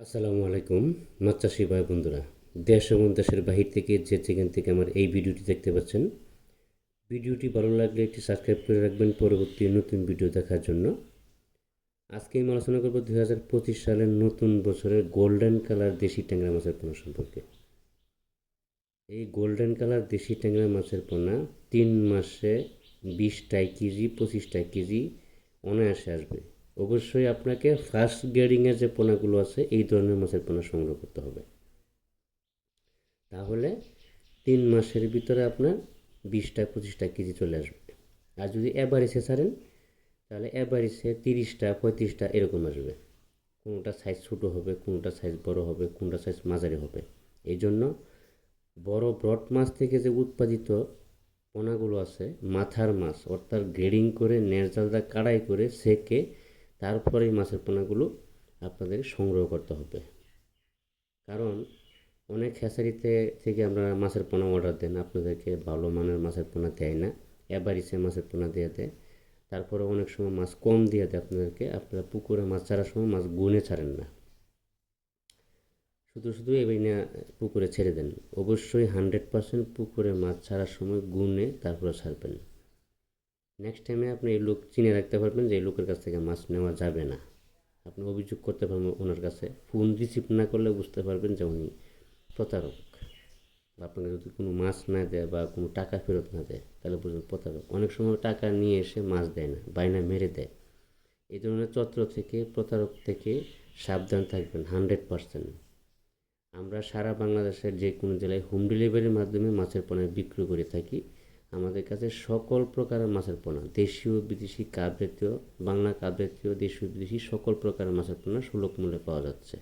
আসসালামু আলাইকুম মাছ চাষি ভাই বন্ধুরা, দেশ এবং দেশের বাহির থেকে যেখান থেকে আমার এই ভিডিওটি দেখতে পাচ্ছেন, ভিডিওটি ভালো লাগলে একটি সাবস্ক্রাইব করে রাখবেন পরবর্তী নতুন ভিডিও দেখার জন্য। আজকে আমি আলোচনা করব 2025 সালের নতুন বছরের গোল্ডেন কালার দেশি ট্যাংরা মাছের পোনা সম্পর্কে। এই গোল্ডেন কালার দেশি ট্যাংরা মাছের পোনা 3 মাসে 20 কেজি 25 কেজি অনায়াসে আসবে। অবশ্যই আপনাকে ফার্স্ট গ্রেডিংয়ের যে পোনাগুলো আছে এই ধরনের মাছের পোনা সংগ্রহ করতে হবে, তাহলে 3 মাসের ভিতরে আপনার 20-25 কেজি চলে আসবে। আর যদি অ্যাভারেজে ছাড়েন তাহলে অ্যাভারেজে 30-35 এরকম আসবে। কোনোটা সাইজ ছোটো হবে, কোনোটা সাইজ বড় হবে, কোনোটা সাইজ মাঝারি হবে। এই জন্য বড় ব্রড মাছ থেকে যে উৎপাদিত পোনাগুলো আছে, মাথার মাছ অর্থাৎ গ্রেডিং করে নেড়জালদা কাড়াই করে সেকে তারপরে এই মাছের পোনাগুলো আপনাদের সংগ্রহ করতে হবে। কারণ অনেক হ্যাচারিতে থেকে আমরা মাছের পোনা অর্ডার দেন, আপনাদেরকে ভালো মানের মাছের পোনা দেয় না, এভারেজে মাছের পোনা দিয়ে দেয়। তারপরে অনেক সময় মাছ কম দিয়ে দেয় আপনাদেরকে, আপনারা পুকুরে মাছ ছাড়ার সময় মাছ গুনে ছাড়েন না, শুধু শুধু এবার না পুকুরে ছেড়ে দেন। অবশ্যই 100% পুকুরে মাছ ছাড়ার সময় গুনে তারপরে ছাড়বেন। নেক্সট টাইমে আপনি এই লোক চিনে রাখতে পারবেন যে এই লোকের কাছ থেকে মাছ নেওয়া যাবে না। আপনি অভিযোগ করতে পারবেন ওনার কাছে, ফোন রিসিভ না করলে বুঝতে পারবেন যে উনি প্রতারক। বা আপনাকে যদি কোনো মাছ না দেয় বা কোনো টাকা ফেরত না দেয় তাহলে বুঝবেন প্রতারক। অনেক সময় টাকা নিয়ে এসে মাছ দেয় না, বায়না মেরে দেয়। এই ধরনের চক্র থেকে, প্রতারক থেকে সাবধান থাকবেন 100%। আমরা সারা বাংলাদেশের যে কোনো জেলায় হোম ডেলিভারির মাধ্যমে মাছের পোনা বিক্রি করে থাকি। আমাদের কাছে সকল প্রকারের মাছের পোনা, দেশীয় বিদেশি কাপ জাতীয়, বাংলা কাপ জাতীয়, দেশীয় বিদেশি সকল প্রকারের মাছের পোনা সুলভ মূল্যে পাওয়া যাচ্ছে।